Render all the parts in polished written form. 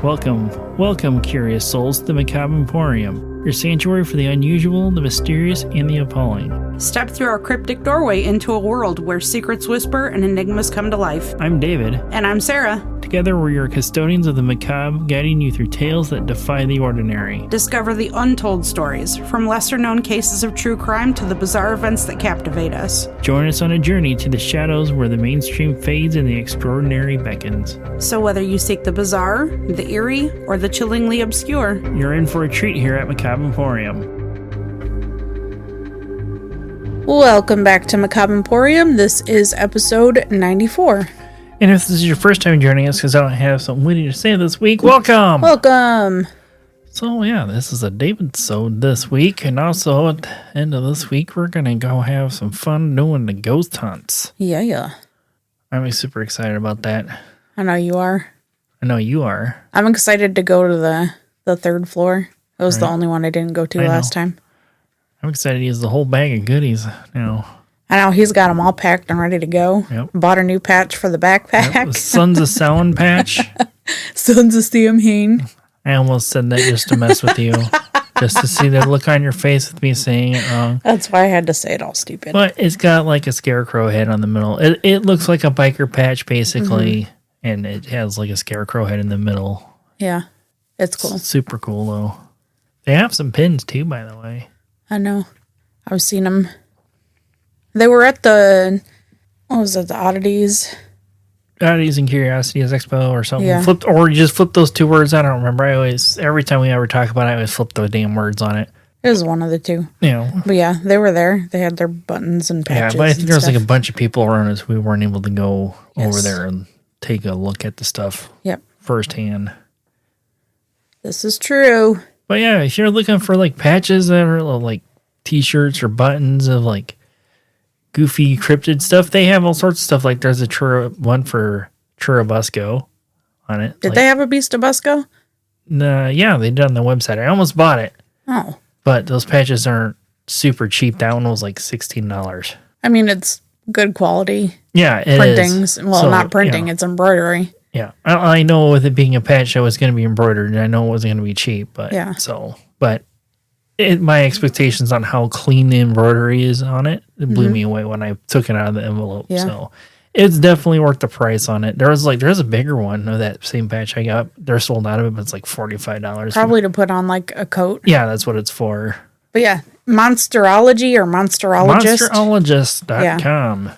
Welcome, curious souls, to the Macabre Emporium, your sanctuary for the unusual, the mysterious, and the appalling. Step through our cryptic doorway into a world where secrets whisper and enigmas come to life. I'm David. And I'm Sarah. Together, we're your custodians of the macabre, guiding you through tales that defy the ordinary. Discover the untold stories, from lesser-known cases of true crime to the bizarre events that captivate us. Join us on a journey to the shadows where the mainstream fades and the extraordinary beckons. So whether you seek the bizarre, the eerie, or the chillingly obscure, you're in for a treat here at Macabre Emporium. Welcome back to Macabre Emporium. This is episode 94. And if this is your first time joining us because I don't have something witty to say this week, welcome! Welcome! So yeah, this is a David-sode this week, and also at the end of this week, we're going to go have some fun doing the ghost hunts. Yeah. I'm super excited about that. I know you are. I know you are. I'm excited to go to the third floor. It was the only one I didn't go to last time. I'm excited to use the whole bag of goodies, I know, he's got them all packed and ready to go. Yep. Bought a new patch for the backpack. Yep, the Sons of Selling patch. Sons of Samhain. I almost said that just to mess with you. Just to see the look on your face with me saying it wrong. That's why I had to say it all stupid. But it's got like a scarecrow head on the middle. It looks like a biker patch, basically. Mm-hmm. And it has like a scarecrow head in the middle. Yeah, it's cool. It's super cool, though. They have some pins, too, by the way. I know. I've seen them. They were at the Oddities? Oddities and Curiosities Expo or something. Yeah. Or you just flip those two words. I don't remember. Every time we ever talk about it, I always flip those damn words on it. It was one of the two. Yeah. But yeah, they were there. They had their buttons and patches. Yeah, but I think there was like a bunch of people around us. We weren't able to go over there and take a look at the stuff firsthand. This is true. But yeah, if you're looking for like patches that are like t-shirts or buttons of like goofy cryptid stuff, they have all sorts of stuff. Like there's one for Churubusco on it. Did they have a Beast of Busco? Yeah, they did on the website. I almost bought it. Oh. But those patches aren't super cheap. That one was like $16. I mean, it's good quality. Yeah, it printings. is. Well, not printing, it's embroidery. Yeah, I know with it being a patch that was going to be embroidered, and I know it wasn't going to be cheap, but my expectations on how clean the embroidery is on it, blew me away when I took it out of the envelope. Yeah. So it's definitely worth the price on it. There's a bigger one of that same patch I got. They're sold out of it, but it's like $45. Probably to put on like a coat. Yeah, that's what it's for. But yeah, Monsterology or Monsterologist. Monsterologist.com. Yeah.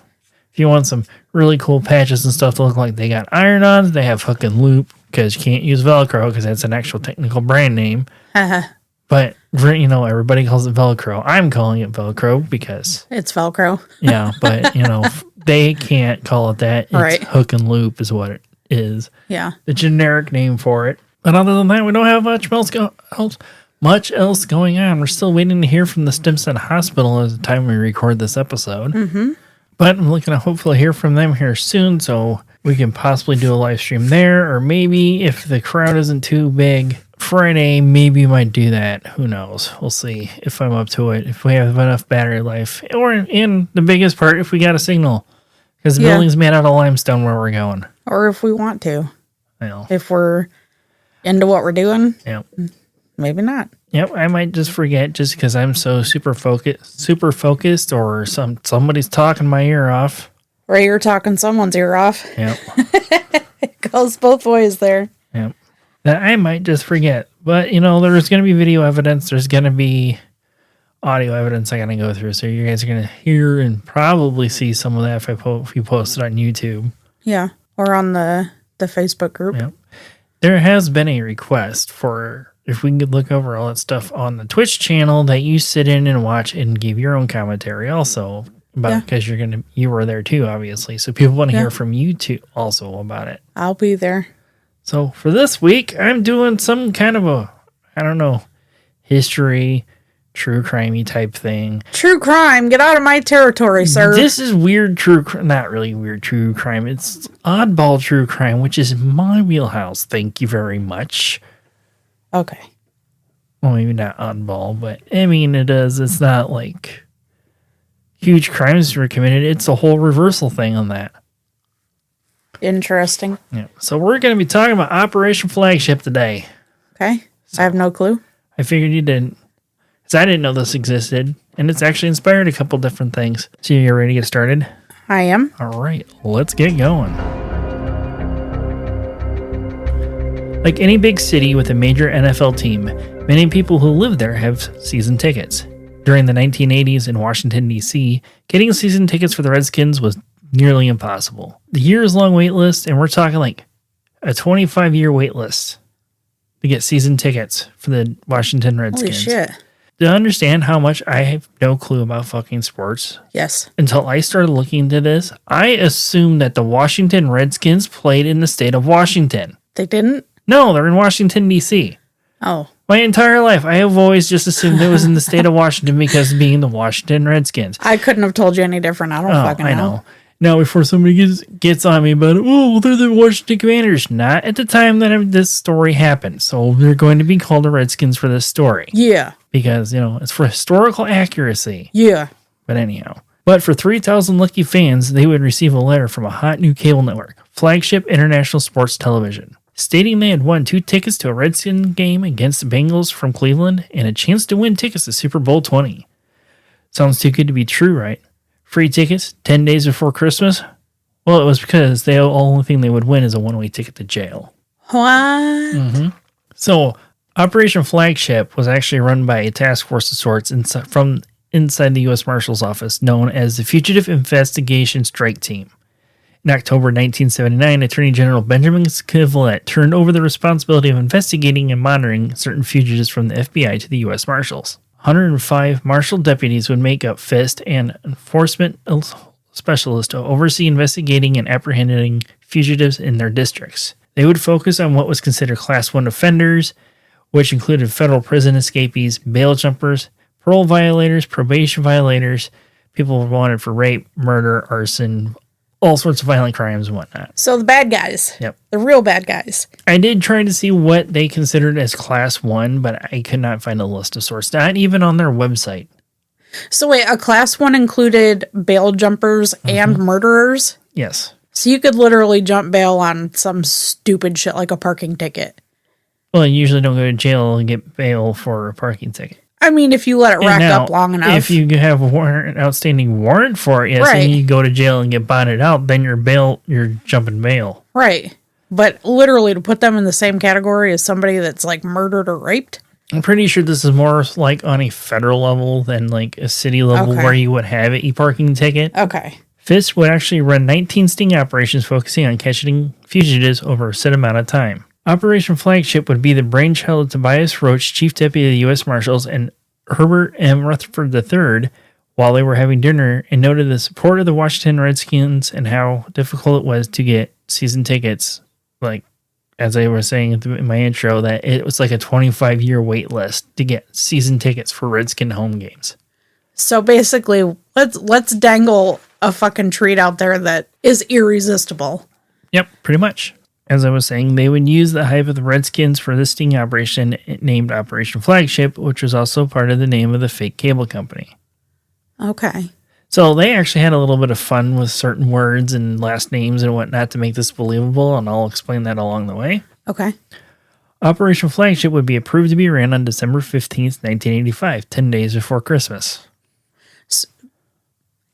If you want some really cool patches and stuff to look like they got iron-ons, they have hook and loop, because you can't use Velcro because that's an actual technical brand name. But, everybody calls it Velcro. I'm calling it Velcro because... it's Velcro. Yeah, but, they can't call it that. It's hook and loop is what it is. Yeah. The generic name for it. But other than that, we don't have much else going on. We're still waiting to hear from the Stimson Hospital at the time we record this episode. Mm-hmm. But I'm looking to hopefully hear from them here soon, so we can possibly do a live stream there, or maybe if the crowd isn't too big, Friday, maybe we might do that. Who knows? We'll see if I'm up to it, if we have enough battery life, or in the biggest part, if we got a signal, because the building's made out of limestone where we're going. Or if we want to. Well, if we're into what we're doing. Yep. Maybe not. Yep, I might just forget just because I'm so super focused, or somebody's talking my ear off. Or you're talking someone's ear off. Yep. It goes both ways there. Yep. That I might just forget. But, there's going to be video evidence. There's going to be audio evidence I got to go through. So you guys are going to hear and probably see some of that if you post it on YouTube. Yeah, or on the Facebook group. Yep. There has been a request for... if we could look over all that stuff on the Twitch channel that you sit in and watch and give your own commentary also about, because you were there too, obviously. So people want to hear from you too also about it. I'll be there. So for this week, I'm doing some kind of history, true crimey type thing. True crime, get out of my territory, sir. This is weird not really weird true crime. It's oddball true crime, which is my wheelhouse. Thank you very much. Okay. Well, maybe not oddball, but I mean, it is. It's not like huge crimes were committed. It's a whole reversal thing on that. Interesting. Yeah. So we're going to be talking about Operation Flagship today. Okay. I have no clue. I figured you didn't, because I didn't know this existed, and it's actually inspired a couple different things. So you're ready to get started? I am. All right, let's get going. Like any big city with a major NFL team, many people who live there have season tickets. During the 1980s in Washington, D.C., getting season tickets for the Redskins was nearly impossible. The years-long wait list, and we're talking like a 25-year wait list to get season tickets for the Washington Redskins. Holy shit. To understand how much I have no clue about fucking sports, Yes. until I started looking into this, I assumed that the Washington Redskins played in the state of Washington. They didn't? No, they're in Washington, D.C. Oh. My entire life, I have always just assumed it was in the state of Washington because of being the Washington Redskins. I couldn't have told you any different. I don't fucking know. I know. Now, before somebody gets on me about, well, they're the Washington Commanders. Not at the time that this story happened. So they're going to be called the Redskins for this story. Yeah. Because, it's for historical accuracy. Yeah. But anyhow. But for 3,000 lucky fans, they would receive a letter from a hot new cable network, Flaghship International Sports Television, stating they had won 2 tickets to a Redskin game against the Bengals from Cleveland and a chance to win tickets to Super Bowl 20. Sounds too good to be true, right? Free tickets 10 days before Christmas? Well, it was because the only thing they would win is a one-way ticket to jail. What? So, Operation Flagship was actually run by a task force of sorts from inside the U.S. Marshal's office, known as the Fugitive Investigation Strike Team. In October 1979, Attorney General Benjamin Scavelet turned over the responsibility of investigating and monitoring certain fugitives from the FBI to the U.S. Marshals. 105 Marshal deputies would make up FIST and enforcement specialists to oversee investigating and apprehending fugitives in their districts. They would focus on what was considered Class 1 offenders, which included federal prison escapees, bail jumpers, parole violators, probation violators, people wanted for rape, murder, arson, all sorts of violent crimes and whatnot. So the bad guys. Yep. The real bad guys. I did try to see what they considered as Class 1, but I could not find a list of sorts. Not even on their website. So wait, a Class 1 included bail jumpers and murderers? Yes. So you could literally jump bail on some stupid shit like a parking ticket. Well, you usually don't go to jail and get bail for a parking ticket. I mean, if you let it rack up long enough. If you have an outstanding warrant for it, yes, right. And you go to jail and get bonded out, then you're jumping bail. Right. But literally to put them in the same category as somebody that's like murdered or raped? I'm pretty sure this is more like on a federal level than like a city level where you would have an e-parking ticket. Okay. FIST would actually run 19 sting operations focusing on catching fugitives over a set amount of time. Operation Flagship would be the brainchild of Tobias Roach, Chief Deputy of the U.S. Marshals, and Herbert M. Rutherford III while they were having dinner, and noted the support of the Washington Redskins and how difficult it was to get season tickets. Like, as I was saying in my intro, that it was like a 25-year wait list to get season tickets for Redskin home games. So basically, let's dangle a fucking treat out there that is irresistible. Yep, pretty much. As I was saying, they would use the hype of the Redskins for this sting operation named Operation Flagship, which was also part of the name of the fake cable company. Okay. So they actually had a little bit of fun with certain words and last names and whatnot to make this believable, and I'll explain that along the way. Okay. Operation Flagship would be approved to be ran on December 15th, 1985, 10 days before Christmas.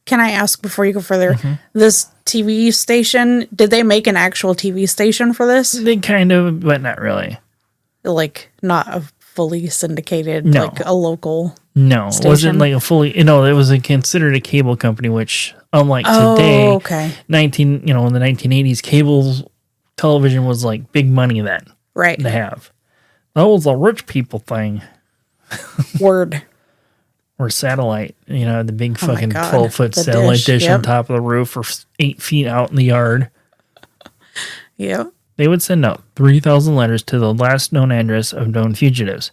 Can I ask before you go further? This TV station, did they make an actual TV station for this? They kind of, but not really. Like, not a fully syndicated, No. like a local No, station? it wasn't like a fully, it was considered a cable company, which unlike today, okay. in the 1980s, cable television was like big money then Right. to have. That was a rich people thing. Word. Or satellite, the big fucking God. 12-foot The satellite dish on yep. top of the roof or 8 feet out in the yard. Yeah. They would send out 3,000 letters to the last known address of known fugitives,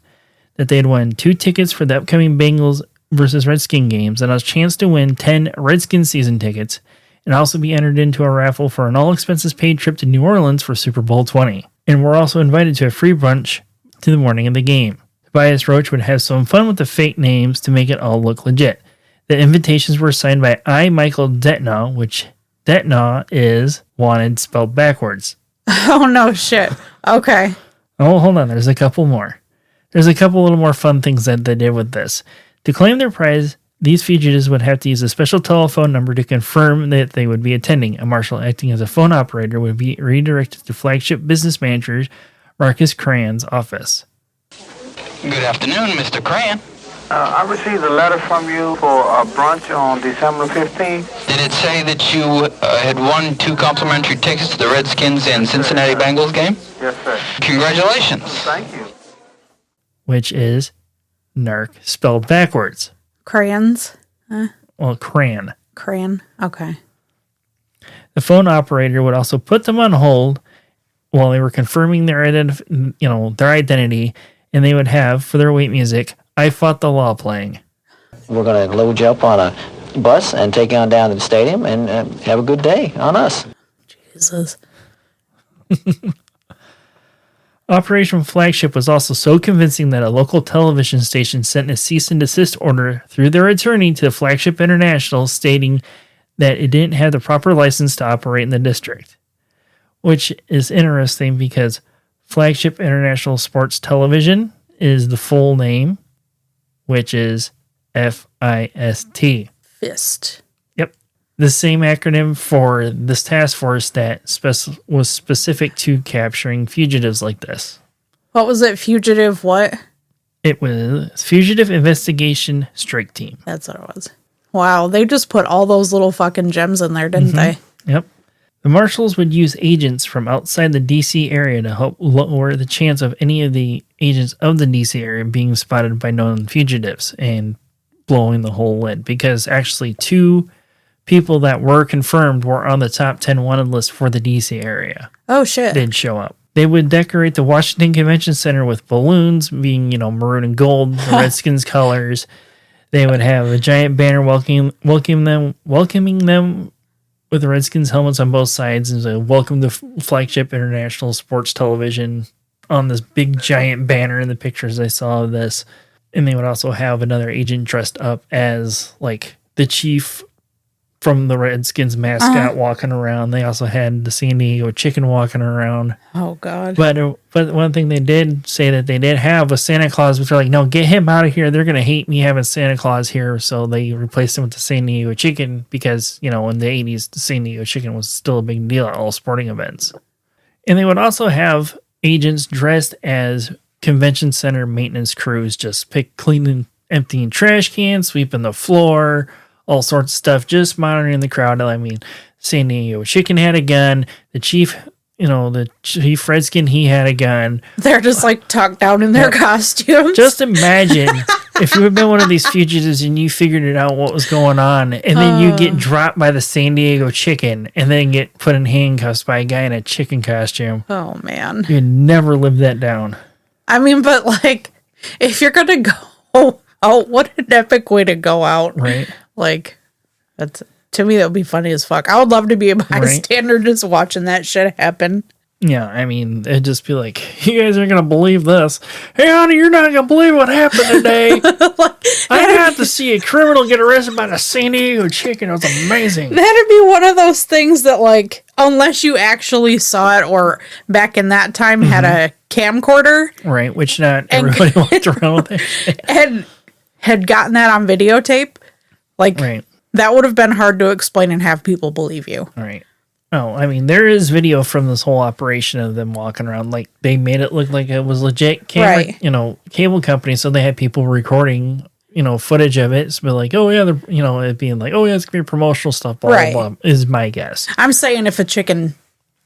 that they had won 2 tickets for the upcoming Bengals versus Redskin games and a chance to win 10 Redskin season tickets and also be entered into a raffle for an all-expenses-paid trip to New Orleans for Super Bowl 20. And were also invited to a free brunch to the morning of the game. Tobias Roach would have some fun with the fake names to make it all look legit. The invitations were signed by I. Michael Detnow, which Detnaw is wanted spelled backwards. Oh, no shit. Okay. Oh, hold on. There's a couple more. There's a couple little more fun things that they did with this. To claim their prize, these fugitives would have to use a special telephone number to confirm that they would be attending. A marshal acting as a phone operator would be redirected to Flaghship business manager Marcus Cran's office. Good afternoon, Mr. Cran. I received a letter from you for a brunch on December 15th. Did it say that you had won 2 complimentary tickets to the Redskins and Cincinnati Bengals game? Yes, sir. Congratulations. Thank you. Which is narc spelled backwards. Crayons? Well, Cran. Crayon. Okay. The phone operator would also put them on hold while they were confirming their identity, and they would have, for their wait music, I Fought the Law playing. We're going to load you up on a bus and take you on down to the stadium and have a good day on us. Jesus. Operation Flagship was also so convincing that a local television station sent a cease and desist order through their attorney to Flaghship International stating that it didn't have the proper license to operate in the district. Which is interesting because Flaghship International Sports Television is the full name, which is FIST. Fist. Yep. The same acronym for this task force that was specific to capturing fugitives like this. What was it? Fugitive what? It was Fugitive Investigation Strike Team. That's what it was. Wow, they just put all those little fucking gems in there, didn't they? Yep. The Marshals would use agents from outside the D.C. area to help lower the chance of any of the agents of the D.C. area being spotted by known fugitives and blowing the whole lid. Because actually 2 people that were confirmed were on the top 10 wanted list for the D.C. area. Oh, shit. Did show up. They would decorate the Washington Convention Center with balloons, being, maroon and gold, the Redskins colors. They would have a giant banner welcoming them with the Redskins helmets on both sides, and so welcome to Flaghship International Sports Television on this big giant banner in the pictures I saw of this. And they would also have another agent dressed up as like the chief from the Redskins mascot walking around. They also had the San Diego chicken walking around. Oh, God. But one thing they did say that they did have was Santa Claus, which are like, no, get him out of here. They're going to hate me having Santa Claus here. So they replaced him with the San Diego chicken because, in the 80s, the San Diego chicken was still a big deal at all sporting events. And they would also have agents dressed as convention center maintenance crews, just cleaning, emptying trash cans, sweeping the floor, all sorts of stuff, just monitoring the crowd. I mean, San Diego chicken had a gun. The chief Redskin, he had a gun. They're just like tucked down in their costumes. Just imagine if you had been one of these fugitives and you figured it out what was going on, and then you get dropped by the San Diego chicken and then get put in handcuffs by a guy in a chicken costume. Oh, man. You'd never live that down. I mean, but like, if you're going to go out, what an epic way to go out. Right. Like, to me, that would be funny as fuck. I would love to be a bystander just watching that shit happen. Yeah, I mean, it'd just be like, you guys aren't going to believe this. Hey, honey, you're not going to believe what happened today. I had to see a criminal get arrested by the San Diego chicken. It was amazing. That'd be one of those things that, like, unless you actually saw it or back in that time had a camcorder. Right, which not everybody walked around with it. And had gotten that on videotape. Like, that would have been hard to explain and have people believe you. Right. Oh, I mean, there is video from this whole operation of them walking around. Like, they made it look like it was legit camera, cable company. So they had people recording, footage of it. So like, oh, yeah, it being like, oh, yeah, it's going to be promotional stuff, blah, blah, blah, is my guess. I'm saying if a chicken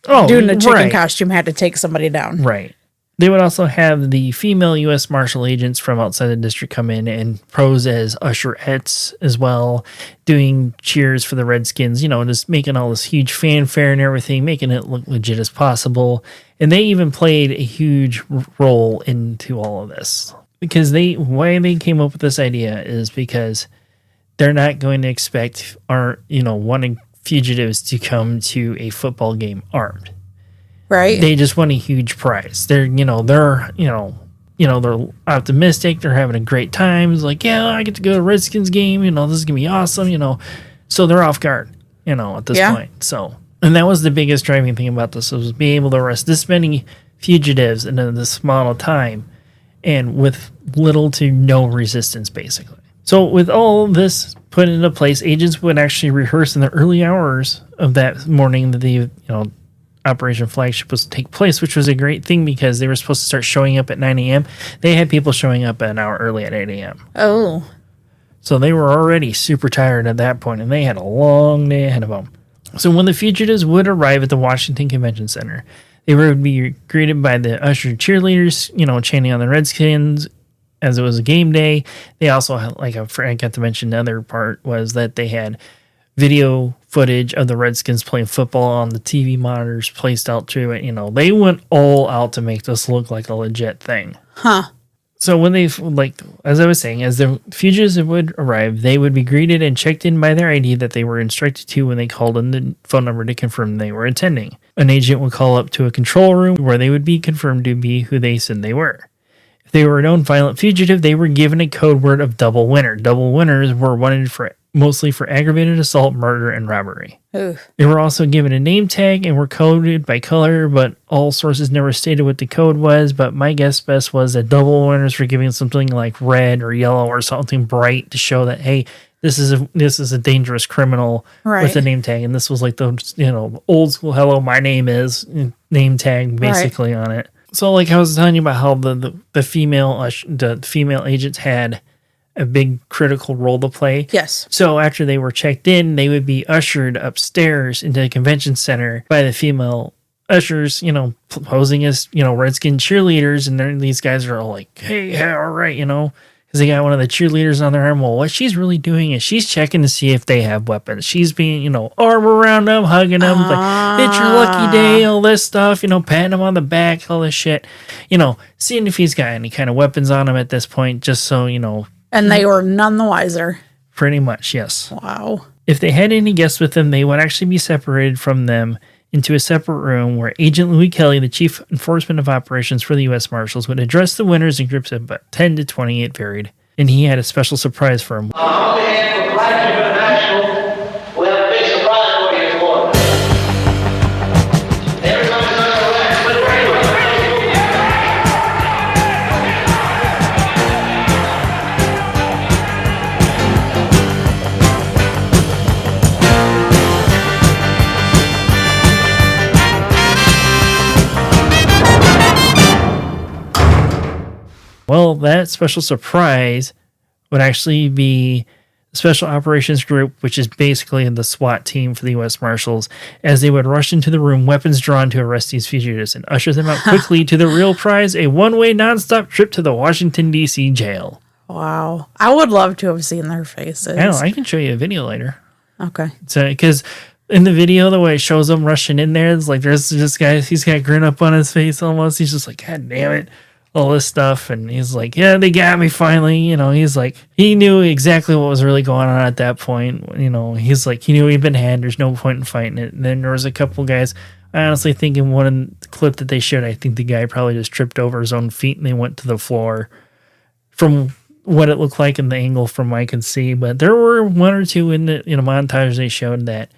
doing a chicken costume had to take somebody down. Right. They would also have the female U.S. Marshal agents from outside the district come in and pose as usherettes as well, doing cheers for the Redskins, just making all this huge fanfare and everything, making it look legit as possible. And they even played a huge role into all of this. Because why they came up with this idea is because they're not going to expect wanting fugitives to come to a football game armed. Right. They just want a huge prize. They're optimistic. They're having a great time. It's like, yeah, I get to go to a Redskins game. This is going to be awesome, So they're off guard. at this point. So, and that was the biggest driving thing about this, was being able to arrest this many fugitives in this small time and with little to no resistance, basically. So with all this put into place, agents would actually rehearse in the early hours of that morning that the Operation Flagship was to take place, which was a great thing because they were supposed to start showing up at 9 a.m. They had people showing up an hour early at 8 a.m. Oh. So they were already super tired at that point, and they had a long day ahead of them. So when the fugitives would arrive at the Washington Convention Center, they would be greeted by the usher cheerleaders, chanting on the Redskins as it was a game day. They also had, I forgot to mention, the other part was that they had video footage of the Redskins playing football on the TV monitors placed out to it. They went all out to make this look like a legit thing. Huh. So when they, as I was saying, as the fugitives would arrive, they would be greeted and checked in by their ID that they were instructed to when they called in the phone number to confirm they were attending. An agent would call up to a control room where they would be confirmed to be who they said they were. If they were a known violent fugitive, they were given a code word of double winner. Double winners were wanted mostly for aggravated assault, murder, and robbery. Oof. They were also given a name tag and were coded by color, but all sources never stated what the code was. But my guess best was that double winners were giving something like red or yellow or something bright to show that, hey, this is a dangerous criminal with a name tag. And this was like the old school hello, my name is name tag basically on it. So like I was telling you about how the female agents had a big critical role to play. Yes. So after they were checked in, they would be ushered upstairs into the convention center by the female ushers, posing as, Redskin cheerleaders. And then these guys are all like, hey, all right, because they got one of the cheerleaders on their arm. Well, what she's really doing is she's checking to see if they have weapons. She's being, arm around them, hugging them, like, it's your lucky day, all this stuff, patting him on the back, all this shit, seeing if he's got any kind of weapons on him at this point, just so, And they were none the wiser. Pretty much, yes. Wow. If they had any guests with them, they would actually be separated from them into a separate room where Agent Louis Kelly, the Chief Enforcement of Operations for the U.S. Marshals, would address the winners in groups of about 10 to 20, it varied. And he had a special surprise for him. On behalf of Flaghship International, we have a big surprise for you this morning. Everybody's under arrest. Well, that special surprise would actually be the Special Operations Group, which is basically the SWAT team for the U.S. Marshals, as they would rush into the room, weapons drawn, to arrest these fugitives and usher them out quickly to the real prize, a one-way nonstop trip to the Washington, D.C. jail. Wow. I would love to have seen their faces. I can show you a video later. Okay. So, because in the video, the way it shows them rushing in there, it's like there's this guy, he's got a grin up on his face almost. He's just like, God damn it. All this stuff, and he's like, yeah, they got me finally. He's like, he knew exactly what was really going on at that point. He's like, he knew he'd been had. There's no point in fighting it. And then there was a couple guys. I honestly think in one clip that they showed, I think the guy probably just tripped over his own feet and they went to the floor. From what it looked like in the angle from I can see, but there were one or two in the montage they showed that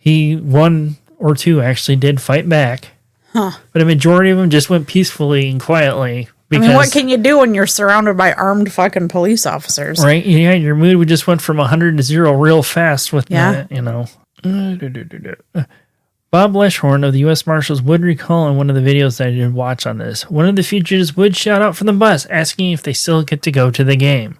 one or two actually did fight back. Huh. But a majority of them just went peacefully and quietly. Because, what can you do when you're surrounded by armed fucking police officers? Right? Yeah, your mood just went from 100 to 0 real fast with that, Bob Leshorn of the U.S. Marshals would recall in one of the videos that I did watch on this, one of the fugitives would shout out from the bus asking if they still get to go to the game.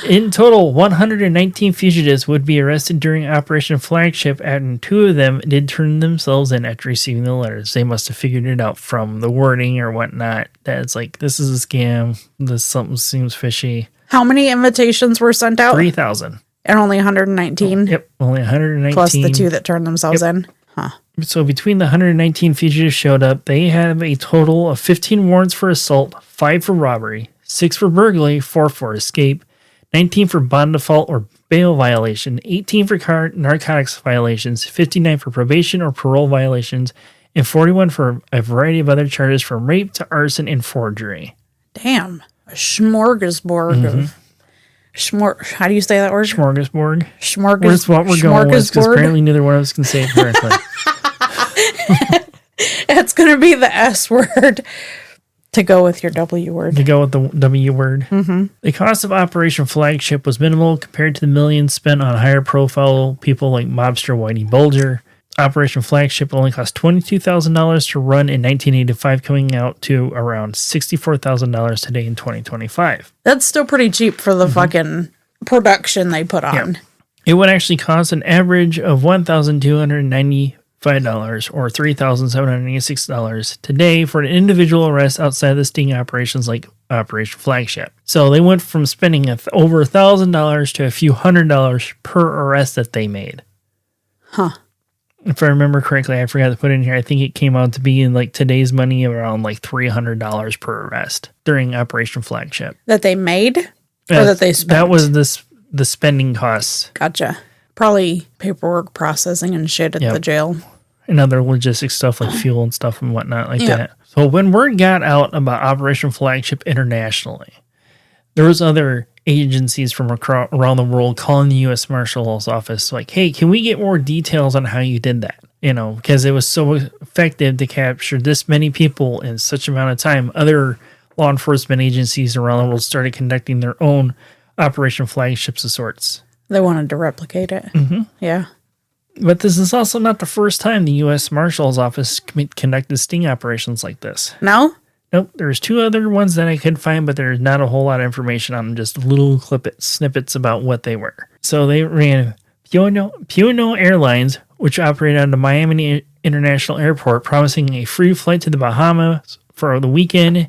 In total, 119 fugitives would be arrested during Operation Flagship, and 2 of them did turn themselves in after receiving the letters. They must have figured it out from the wording or whatnot. That it's like, this is a scam. Something seems fishy. How many invitations were sent out? 3,000. And only 119? Yep, only 119. Plus the 2 that turned themselves in? Huh. So between the 119 fugitives showed up, they have a total of 15 warrants for assault, 5 for robbery, 6 for burglary, 4 for escape, 19 for bond default or bail violation, 18 for narcotics violations, 59 for probation or parole violations, and 41 for a variety of other charges from rape to arson and forgery. Damn. A smorgasbord of How do you say that word? Smorgasbord. Smorgasbord. Where's what we're going with, because apparently neither one of us can say it correctly. It's going to be the S word to go with your W word. To go with the W word. Mm-hmm. The cost of Operation Flagship was minimal compared to the millions spent on higher profile people like mobster Whitey Bulger. Operation Flagship only cost $22,000 to run in 1985, coming out to around $64,000 today in 2025. That's still pretty cheap for the fucking production they put on. Yeah. It would actually cost an average of $1,295 or $3,786 today for an individual arrest outside of the sting operations like Operation Flagship. So they went from spending over $1,000 to a few $100s per arrest that they made. Huh. If I remember correctly, I forgot to put in here, I think it came out to be in like today's money around like $300 per arrest during Operation Flagship. That they made? Or that they spent? That was the spending costs. Gotcha. Probably paperwork processing and shit at the jail. And other logistics stuff like fuel and stuff and whatnot like that. So when word got out about Operation Flagship internationally, there was other agencies from around the world calling the U.S. Marshal's office like, hey, can we get more details on how you did that? You know, because it was so effective to capture this many people in such amount of time. Other law enforcement agencies around the world started conducting their own Operation Flagships of sorts. They wanted to replicate it. Mm-hmm. Yeah. But this is also not the first time the U.S. Marshal's office conducted sting operations like this. No? Nope, there's two other ones that I could find, but there's not a whole lot of information on them, just little snippets about what they were. So they ran Puno Airlines, which operated out of Miami International Airport, promising a free flight to the Bahamas for the weekend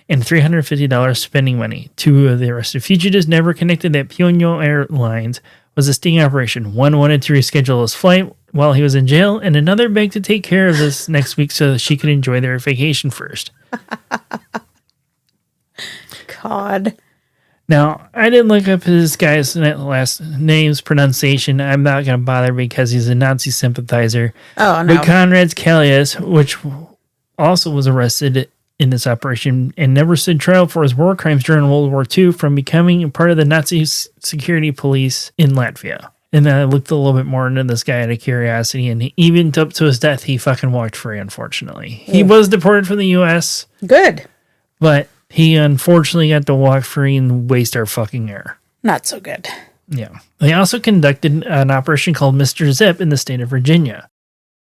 and $350 spending money. Two of the arrested fugitives never connected that Puno Airlines was a sting operation. One wanted to reschedule his flight while he was in jail, and another begged to take care of this next week so that she could enjoy their vacation first. God. Now, I didn't look up this guy's last name's pronunciation. I'm not going to bother because he's a Nazi sympathizer. Oh, no. But Konrad Kallias, which also was arrested in this operation and never stood trial for his war crimes during World War II from becoming part of the Nazi security police in Latvia. And then I looked a little bit more into this guy out of curiosity, and even up to his death, he fucking walked free, unfortunately. He was deported from the U.S. Good. But he unfortunately got to walk free and waste our fucking air. Not so good. Yeah. They also conducted an operation called Mr. Zip in the state of Virginia,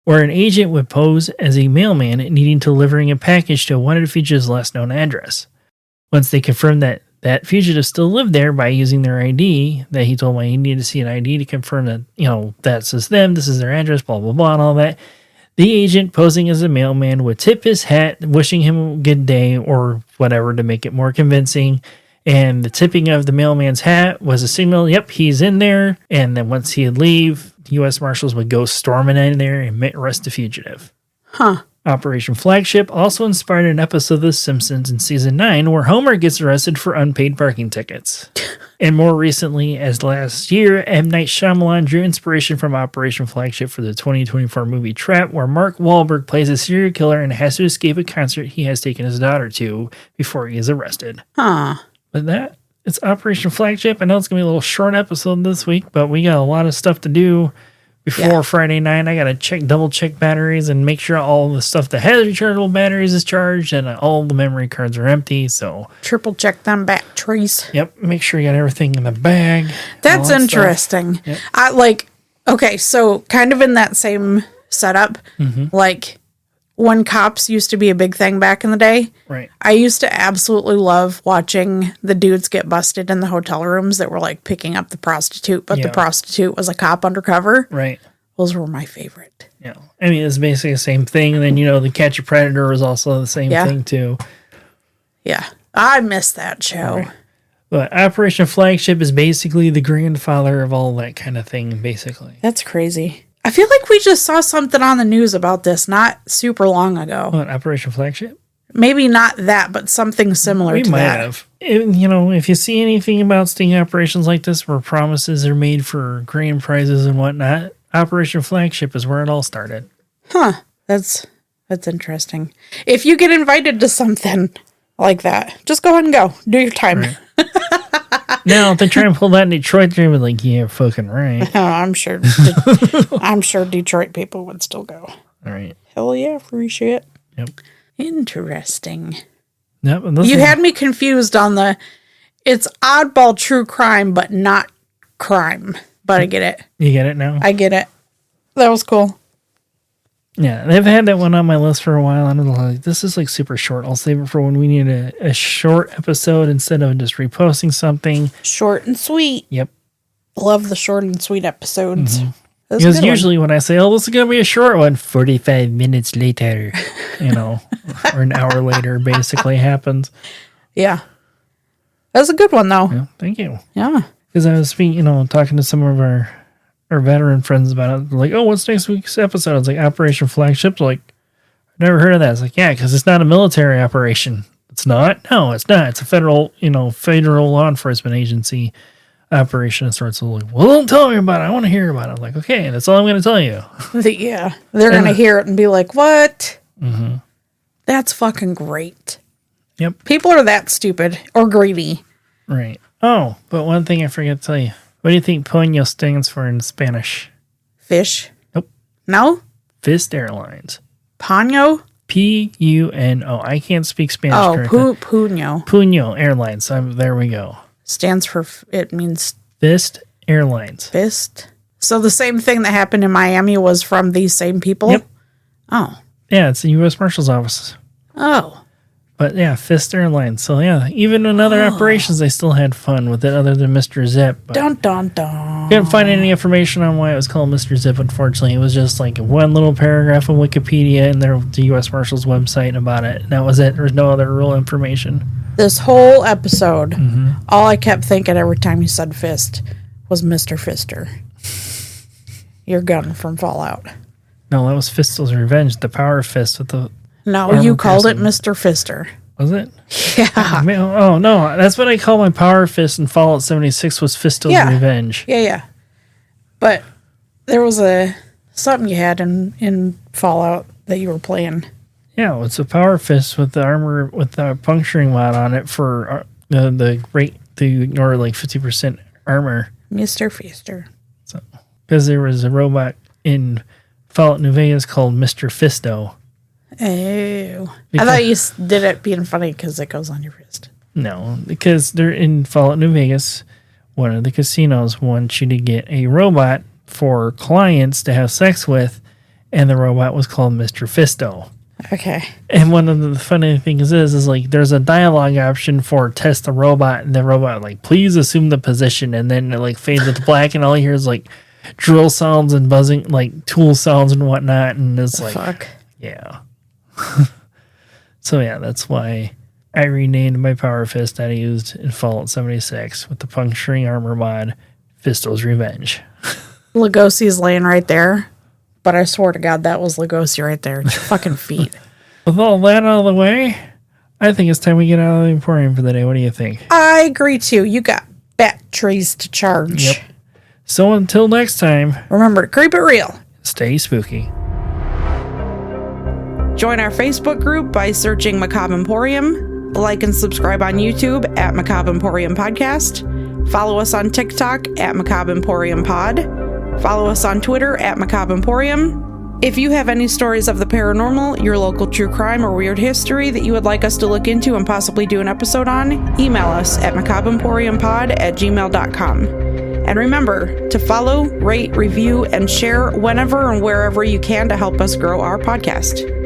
where an agent would pose as a mailman needing to delivering a package to a wanted fugitive's last known address. Once they confirmed that that fugitive still lived there by using their ID, that he told me he needed to see an ID to confirm that, you know, that's is them, this is their address, blah, blah, blah, and all that. The agent, posing as a mailman, would tip his hat, wishing him a good day or whatever to make it more convincing. And the tipping of the mailman's hat was a signal, yep, he's in there. And then once he'd leave, U.S. Marshals would go storming in there and arrest the fugitive. Huh. Operation Flagship also inspired an episode of The Simpsons in Season 9 where Homer gets arrested for unpaid parking tickets. And more recently, as last year, M. Night Shyamalan drew inspiration from Operation Flagship for the 2024 movie Trap, where Mark Wahlberg plays a serial killer and has to escape a concert he has taken his daughter to before he is arrested. Huh. But it's Operation Flagship. I know it's going to be a little short episode this week, but we got a lot of stuff to do before Friday night. I got to double check batteries and make sure all the stuff that has rechargeable batteries is charged and all the memory cards are empty. So triple check them batteries. Yep. Make sure you got everything in the bag. That's interesting. Yep. Okay, so kind of in that same setup, like when cops used to be a big thing back in the day. Right. I used to absolutely love watching the dudes get busted in the hotel rooms that were like picking up the prostitute, but the prostitute was a cop undercover. Right. Those were my favorite. Yeah. I mean, it's basically the same thing. And then, the Catch a Predator was also the same thing too. Yeah. I miss that show. Right. But Operation Flagship is basically the grandfather of all that kind of thing, basically. That's crazy. I feel like we just saw something on the news about this not super long ago. What, Operation Flagship? Maybe not that, but something similar to that. We might have. If you see anything about sting operations like this where promises are made for grand prizes and whatnot, Operation Flagship is where it all started. Huh. That's interesting. If you get invited to something like that, just go ahead and go. Do your time. Right. Now, if they try and pull that in Detroit, they're gonna be like, yeah, fucking right. Oh, I'm sure. I'm sure Detroit people would still go. All right. Hell yeah, free shit. Yep. Interesting. Yep. And You had me confused on the. It's oddball true crime, but not crime. But I get it. You get it now? I get it. That was cool. Yeah, they've had that one on my list for a while. And I'm like, this is like super short. I'll save it for when we need a short episode instead of just reposting something. Short and sweet. Yep. Love the short and sweet episodes. Because usually when I say, oh, this is going to be a short one, 45 minutes later, or an hour later basically happens. Yeah. That was a good one, though. Yeah, thank you. Yeah. Because I was talking to some of our veteran friends about it. They're like, oh, what's next week's episode? It's like Operation Flagship. Like, I've never heard of that. It's like, yeah, because it's not a military operation. It's not? No, it's not. It's a federal law enforcement agency operation of sorts. So like, well, don't tell me about it. I want to hear about it. I'm like, okay, that's all I'm going to tell you. Yeah. They're going to hear it and be like, what? Mm-hmm. That's fucking great. Yep. People are that stupid or greedy. Right. Oh, but one thing I forgot to tell you. What do you think Puño stands for in Spanish? Fish? Nope. No? Fist Airlines. Paño? Puno. I can't speak Spanish correctly. Puño. Puño Airlines. There we go. Stands for, it means... Fist Airlines. Fist? So the same thing that happened in Miami was from these same people? Yep. Oh. Yeah, it's the U.S. Marshal's office. Oh. But yeah, Fist Airlines. So yeah, even in other operations, they still had fun with it other than Mr. Zip. But Dun, dun, dun. couldn't find any information on why it was called Mr. Zip, unfortunately. It was just like one little paragraph on Wikipedia and the U.S. Marshal's website about it. And that was it. There was no other real information. This whole episode, all I kept thinking every time you said fist was Mr. Fister. Your gun from Fallout. No, that was Fistel's Revenge, the power fist with the... No, you called it Mr. Fister. Was it? Yeah. Oh, no. That's what I call my power fist in Fallout 76 was Fistel's Revenge. Yeah. But there was something you had in Fallout that you were playing. Yeah, it's a power fist with the armor, with the puncturing mod on it for the rate to ignore like 50% armor. Mr. Fister. So, because there was a robot in Fallout New Vegas called Mr. Fisto. Oh. I thought you did it being funny because it goes on your wrist. No, because they're in Fallout New Vegas. One of the casinos wants you to get a robot for clients to have sex with, and the robot was called Mr. Fisto. Okay. And one of the funny things is like there's a dialogue option for test the robot, and the robot like, please assume the position, and then it like fades to black, and all you hear is like drill sounds and buzzing, like tool sounds and whatnot, and it's like, fuck. Yeah. So yeah, that's why I renamed my power fist that I used in Fallout 76 with the puncturing armor mod, Fistel's Revenge. Lugosi's laying right there, but I swear to God that was Lugosi right there. It's your fucking feet. With all that out of the way, I think it's time we get out of the Emporium for the day. What do you think? I agree too. You got batteries to charge. Yep. So until next time, remember to creep it real. Stay spooky. Join our Facebook group by searching Macabre Emporium. Like and subscribe on YouTube at Macabre Emporium Podcast. Follow us on TikTok at Macabre Emporium Pod. Follow us on Twitter at Macabre Emporium. If you have any stories of the paranormal, your local true crime, or weird history that you would like us to look into and possibly do an episode on, email us at macabreemporiumpod@gmail.com. And remember to follow, rate, review, and share whenever and wherever you can to help us grow our podcast.